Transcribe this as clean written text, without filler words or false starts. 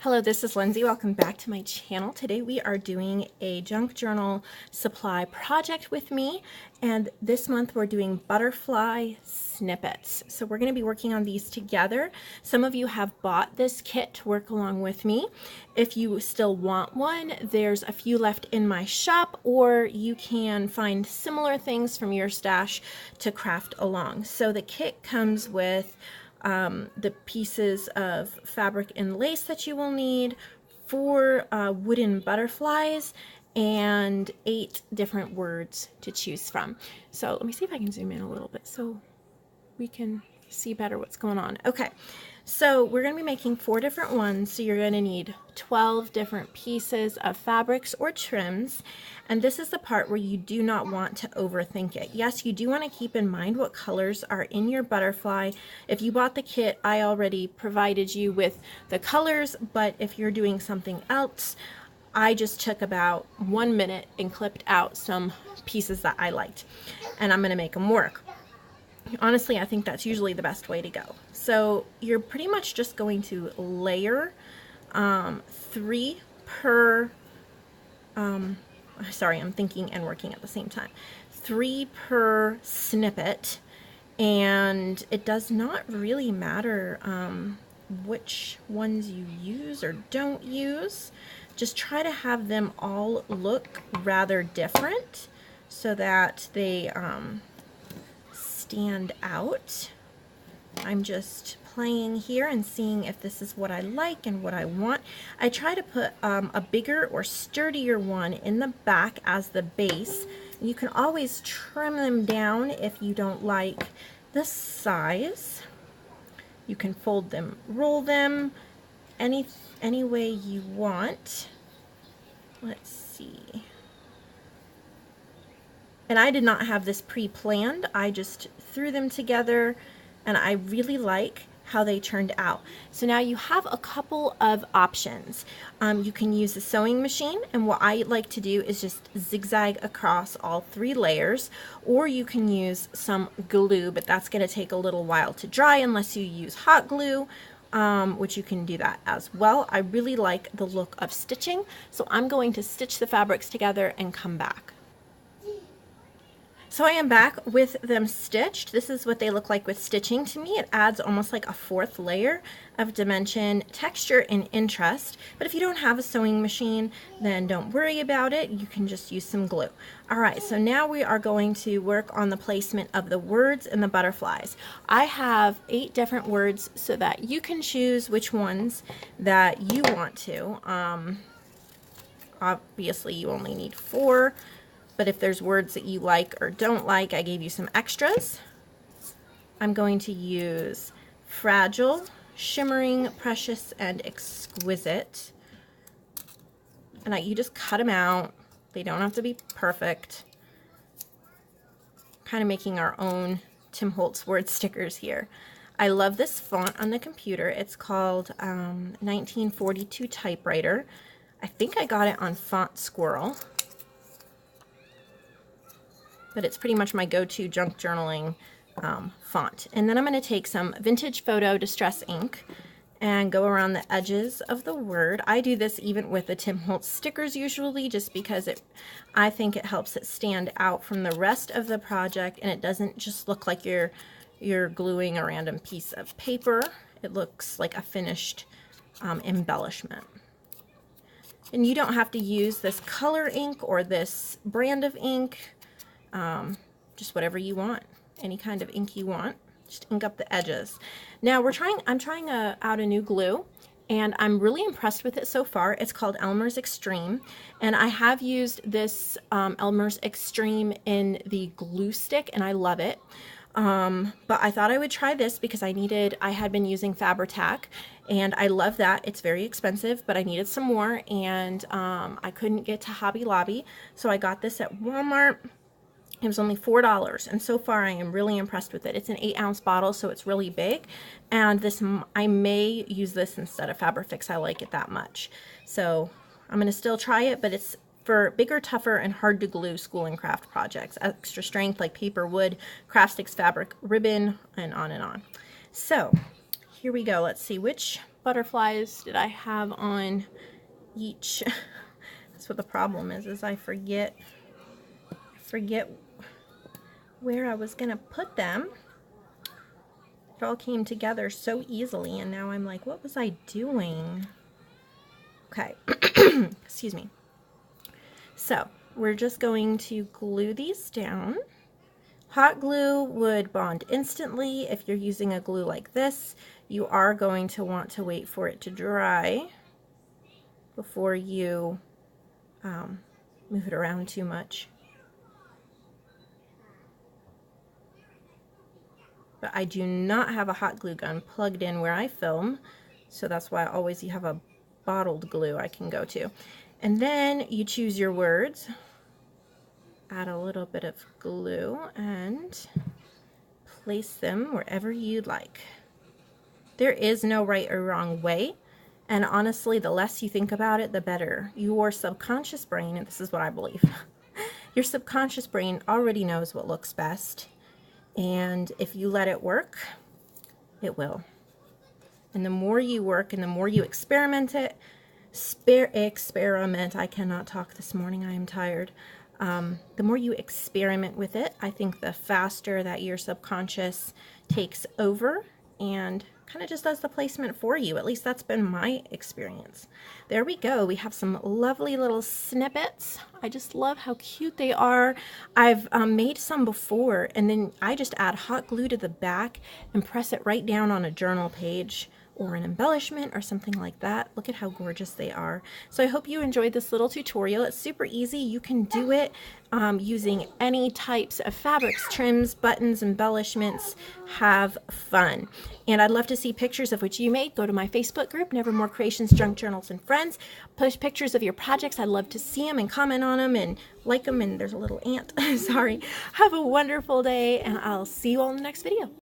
Hello, this is Lindsay. Welcome back to my channel. Today we are doing a junk journal supply project with me, and this month we're doing butterfly snippets. So we're going to be working on these together. Some of you have bought this kit to work along with me. If you still want one, there's a few left in my shop, or you can find similar things from your stash to craft along. So the kit comes with the pieces of fabric and lace that you will need, 4 wooden butterflies, and 8 different words to choose from. So let me see if I can zoom in a little bit so we can see better what's going on. Okay, so we're going to be making 4 different ones, so you're going to need 12 different pieces of fabrics or trims, and this is the part where you do not want to overthink it. Yes, you do want to keep in mind what colors are in your butterfly. If you bought the kit, I already provided you with the colors, but if you're doing something else, I just took about 1 minute and clipped out some pieces that I liked, and I'm going to make them work. Honestly, I think that's usually the best way to go. So you're pretty much just going to layer 3 per, sorry, I'm thinking and working at the same time, 3 per snippet, and it does not really matter which ones you use or don't use. Just try to have them all look rather different so that they stand out. I'm just playing here and seeing if this is what I like and what I want. I try to put a bigger or sturdier one in the back as the base. You can always trim them down if you don't like the size. You can fold them, roll them, any way you want. Let's see. And I did not have this pre-planned. I just threw them together, and I really like how they turned out. So now you have a couple of options. You can use a sewing machine, and what I like to do is just zigzag across all 3 layers, or you can use some glue, but that's going to take a little while to dry unless you use hot glue, which you can do that as well. I really like the look of stitching, so I'm going to stitch the fabrics together and come back. So I am back with them stitched. This is what they look like with stitching. To me, it adds almost like a 4th layer of dimension, texture, and interest. But if you don't have a sewing machine, then don't worry about it. You can just use some glue. All right, so now we are going to work on the placement of the words and the butterflies. I have 8 different words so that you can choose which ones that you want to. Obviously, you only need 4. But if there's words that you like or don't like, I gave you some extras. I'm going to use fragile, shimmering, precious, and exquisite. And you just cut them out. They don't have to be perfect. Kind of making our own Tim Holtz word stickers here. I love this font on the computer. It's called 1942 typewriter. I think I got it on Font Squirrel. But it's pretty much my go-to junk journaling font. And then I'm going to take some Vintage Photo Distress ink and go around the edges of the word. I do this even with the Tim Holtz stickers usually, just because I think it helps it stand out from the rest of the project, and it doesn't just look like you're gluing a random piece of paper. It looks like a finished embellishment. And you don't have to use this color ink or this brand of ink. Just whatever you want, any kind of ink you want, just ink up the edges. Now I'm trying out a new glue, and I'm really impressed with it so far. It's called Elmer's Extreme, and I have used this Elmer's Extreme in the glue stick, and I love it. But I thought I would try this because I had been using Fabri-Tac, and I love that. It's very expensive, but I needed some more, and I couldn't get to Hobby Lobby, so I got this at Walmart. It was only $4, and so far I am really impressed with it. It's an 8-ounce bottle, so it's really big, and I may use this instead of Fabrifix. I like it that much. So I'm going to still try it, but it's for bigger, tougher, and hard to glue school and craft projects. Extra strength like paper, wood, craft sticks, fabric, ribbon, and on and on. So here we go. Let's see which butterflies did I have on each? That's what the problem is I forget where I was gonna put them. It all came together so easily, and now I'm like, what was I doing? Okay, excuse me. So we're just going to glue these down. Hot glue would bond instantly. If you're using a glue like this, you are going to want to wait for it to dry before you move it around too much. But I do not have a hot glue gun plugged in where I film, so that's why I always have a bottled glue I can go to. And then you choose your words, add a little bit of glue, and place them wherever you'd like. There is no right or wrong way, and honestly, the less you think about it, the better. Your subconscious brain, and this is what I believe, your subconscious brain already knows what looks best, and if you let it work, it will. And the more you work and the more you experiment I cannot talk this morning, I am tired. The more you experiment with it, I think the faster that your subconscious takes over and kind of just does the placement for you. At least that's been my experience. There we go. We have some lovely little snippets. I just love how cute they are. I've made some before, and then I just add hot glue to the back and press it right down on a journal page or an embellishment or something like that. Look at how gorgeous they are. So I hope you enjoyed this little tutorial. It's super easy. You can do it using any types of fabrics, trims, buttons, embellishments. Have fun. And I'd love to see pictures of what you made. Go to my Facebook group, Nevermore Creations, Junk Journals, and Friends. Post pictures of your projects. I'd love to see them and comment on them and like them. And there's a little ant. Sorry. Have a wonderful day, and I'll see you all in the next video.